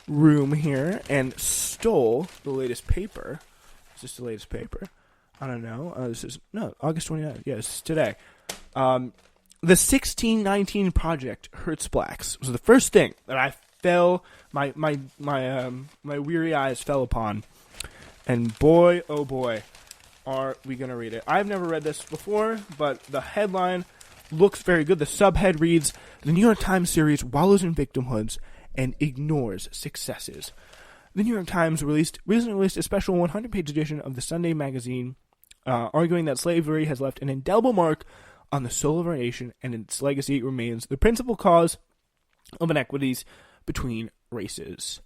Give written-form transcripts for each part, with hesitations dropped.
room here and stole the latest paper. Is this the latest paper? I don't know. This is August 29th. Yes, today. The 1619 Project hurts blacks was the first thing that I fell my weary eyes fell upon, and boy, oh boy, are we gonna read it. I've never read this before, but the headline looks very good. The subhead reads: "The New York Times series wallows in victimhoods and ignores successes." The New York Times recently released a special 100-page edition of the Sunday magazine, arguing that slavery has left an indelible mark on the soul of our nation, and its legacy remains the principal cause of inequities between races.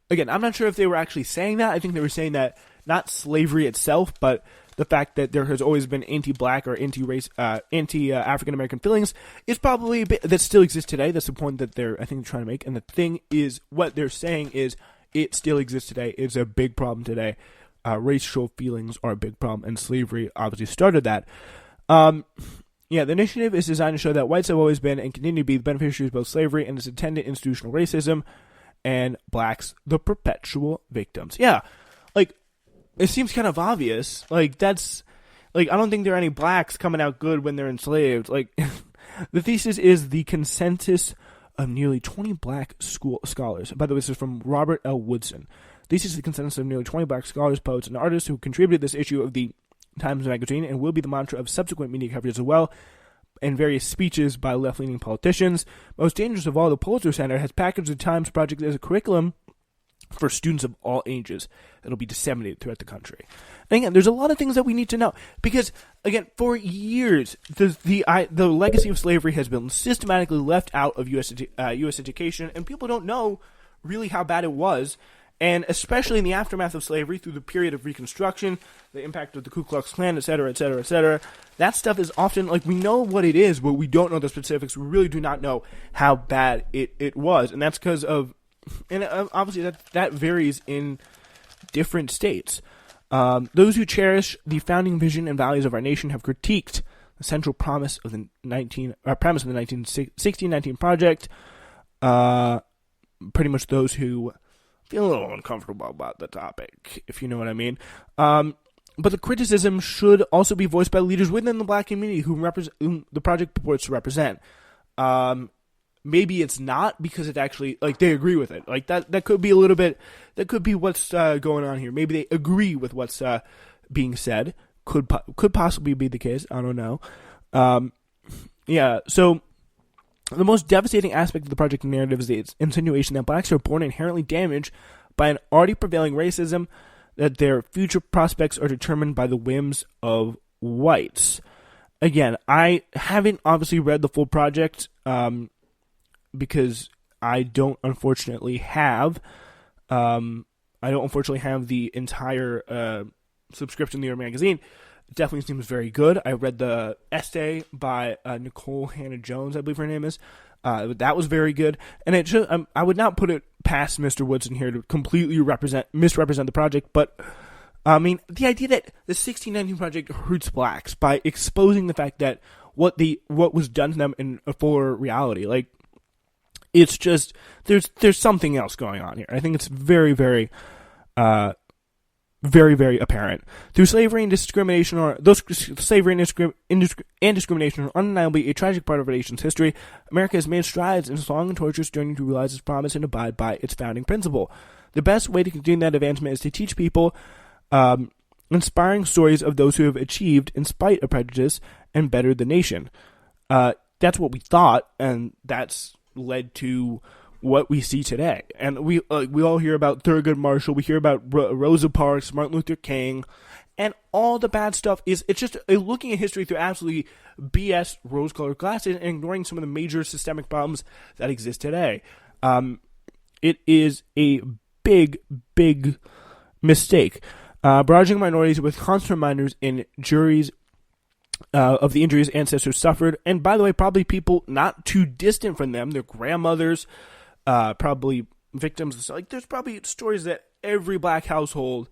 Again, I'm not sure if they were actually saying that. I think they were saying that not slavery itself, but the fact that there has always been anti-black or anti-race, anti-African-American feelings is probably a bit that still exists today. That's the point that they're trying to make. And the thing is, what they're saying is it still exists today. It's a big problem today. Racial feelings are a big problem, and slavery obviously started that. The initiative is designed to show that whites have always been and continue to be the beneficiaries of both slavery and its attendant institutional racism, and blacks the perpetual victims. Yeah, it seems kind of obvious. I don't think there are any blacks coming out good when they're enslaved. The thesis is the consensus of nearly 20 black scholars. By the way, this is from Robert L. Woodson. This is the consensus of nearly 20 black scholars, poets, and artists who contributed this issue of the Times Magazine, and will be the mantra of subsequent media coverage as well, and various speeches by left-leaning politicians. Most dangerous of all, the Pulitzer Center has packaged the Times Project as a curriculum for students of all ages that'll be disseminated throughout the country. And again, there's a lot of things that we need to know, because again, for years, the legacy of slavery has been systematically left out of U.S. education, and people don't know really how bad it was. And especially in the aftermath of slavery, through the period of Reconstruction, the impact of the Ku Klux Klan, et cetera, et cetera, et cetera, that stuff is often, we know what it is, but we don't know the specifics. We really do not know how bad it was. And that's because of, and obviously that varies in different states. Those who cherish the founding vision and values of our nation have critiqued the central premise of the 1619 Project. Pretty much those who feel a little uncomfortable about the topic, if you know what I mean. But the criticism should also be voiced by leaders within the black community whom the project purports to represent. Maybe it's not, because it actually, they agree with it. That could be a little bit, that could be what's going on here. Maybe they agree with what's being said. Could possibly be the case. I don't know. So the most devastating aspect of the project narrative is its insinuation that blacks are born inherently damaged by an already prevailing racism, that their future prospects are determined by the whims of whites. Again, I haven't obviously read the full project, because I don't unfortunately have the entire subscription to the New York Magazine. It definitely seems very good. I read the essay by Nicole Hannah-Jones, I believe her name is. That was very good. And it should, I would not put it past Mr. Woodson here to completely misrepresent the project, but the idea that the 1619 Project hurts blacks by exposing the fact that what was done to them in a fuller reality, it's just there's something else going on here. I think it's very, very very, very apparent. Through slavery and discrimination, and discrimination are undeniably a tragic part of our nation's history, America has made strides in its long and torturous journey to realize its promise and abide by its founding principle. The best way to continue that advancement is to teach people inspiring stories of those who have achieved in spite of prejudice and bettered the nation. That's what we thought, and that's led to what we see today. And we all hear about Thurgood Marshall, we hear about Rosa Parks, Martin Luther King, and all the bad stuff it's just looking at history through absolutely BS rose-colored glasses and ignoring some of the major systemic problems that exist today. It is a big, big mistake. Barraging minorities with constant reminders in juries of the injuries ancestors suffered, and by the way, probably people not too distant from them, their grandmothers, probably victims. There's probably stories that every black household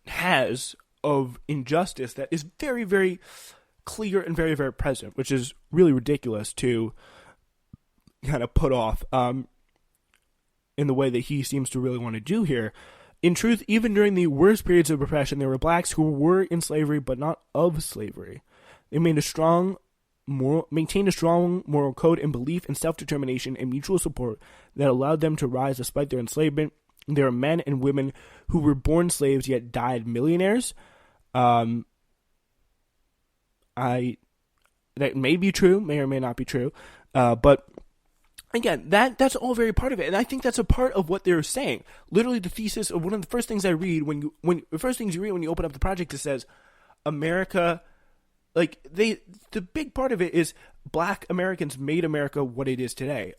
has of injustice that is very, very clear and very, very present, which is really ridiculous to kind of put off. in the way that he seems to really want to do here. In truth, even during the worst periods of oppression, there were blacks who were in slavery but not of slavery. They maintained a strong moral code and belief in self-determination and mutual support that allowed them to rise despite their enslavement. There are men and women who were born slaves yet died millionaires. That may be true, may or may not be true. But again, that's all very part of it, and I think that's a part of what they're saying. Literally, the thesis of one of the first things I read when the first things you read when you open up the project, it says America. Like the big part of it is Black Americans made America what it is today.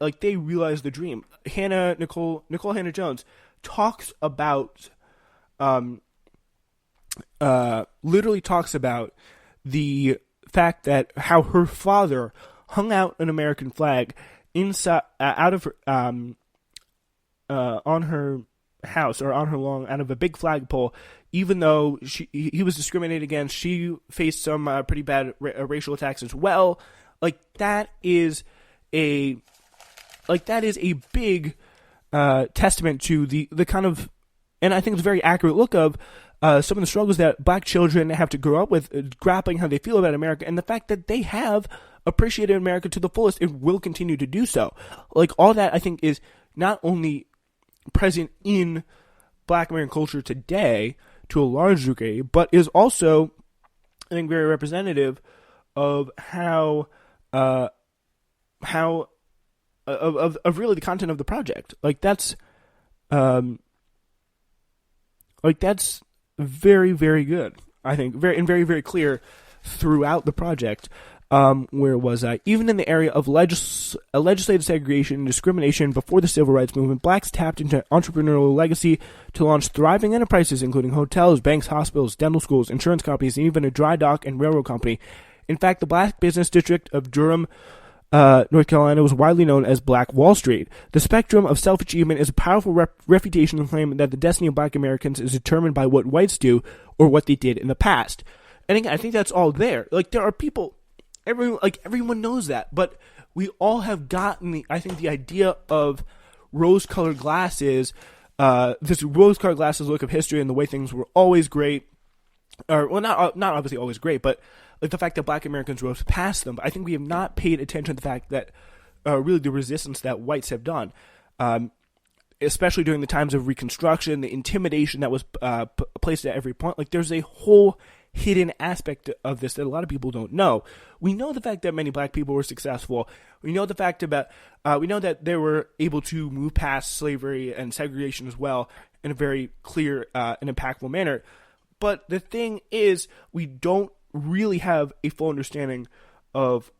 Like they realized the dream. Nicole Hannah Jones talks about, literally talks about the fact that how her father hung out an American flag inside, out of on her house or on her lawn out of a big flagpole, even though he was discriminated against. She faced some pretty bad racial attacks as well. That is a big testament to the kind of, and I think it's a very accurate look of some of the struggles that Black children have to grow up with, grappling how they feel about America, and the fact that they have appreciated America to the fullest and will continue to do so. All that, I think, is not only present in Black American culture today to a large degree, but is also, I think, very representative of how of really the content of the project. That's very, very good. I think very, very clear throughout the project. Where was I? Even in the area of legislative segregation and discrimination before the Civil Rights Movement, Blacks tapped into entrepreneurial legacy to launch thriving enterprises, including hotels, banks, hospitals, dental schools, insurance companies, and even a dry dock and railroad company. In fact, the Black business district of Durham, North Carolina, was widely known as Black Wall Street. The spectrum of self-achievement is a powerful refutation to claim that the destiny of Black Americans is determined by what whites do or what they did in the past. And again, I think that's all there. There are people... Everyone knows that, but we all have gotten the idea of rose-colored glasses, this rose-colored glasses look of history and the way things were always great, or well, not obviously always great, but the fact that Black Americans rose past them. But I think we have not paid attention to the fact that really the resistance that whites have done, especially during the times of Reconstruction, the intimidation that was placed at every point. There's a whole hidden aspect of this that a lot of people don't know. We know the fact that many Black people were successful. We know the fact about we know that they were able to move past slavery and segregation as well in a very clear and impactful manner. But the thing is, we don't really have a full understanding of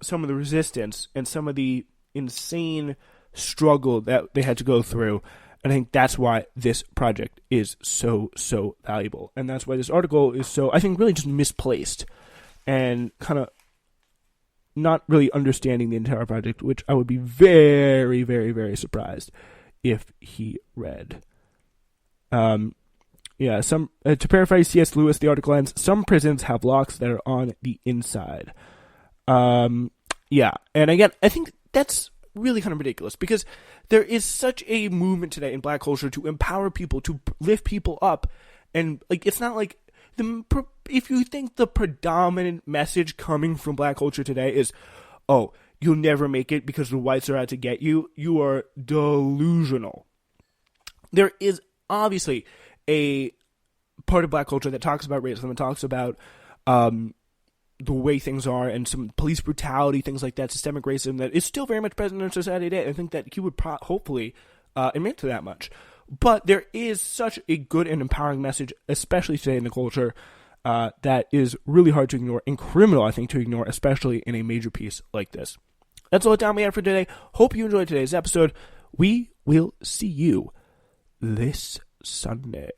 some of the resistance and some of the insane struggle that they had to go through. And I think that's why this project is so, so valuable. And that's why this article is so, I think, really just misplaced and kind of not really understanding the entire project, which I would be very, very, very surprised if he read. To paraphrase C.S. Lewis, the article ends, some prisons have locks that are on the inside. And again, I think that's really kind of ridiculous, because there is such a movement today in Black culture to empower people, to lift people up, and it's not like if you think the predominant message coming from Black culture today is, oh, you'll never make it because the whites are out to get you, you are delusional. There is obviously a part of Black culture that talks about racism and talks about the way things are and some police brutality, things like that, systemic racism that is still very much present in society today. I think that he would hopefully admit to that much. But there is such a good and empowering message, especially today in the culture, that is really hard to ignore and criminal, I think, to ignore, especially in a major piece like this. That's all the time we have for today. Hope you enjoyed today's episode. We will see you this Sunday.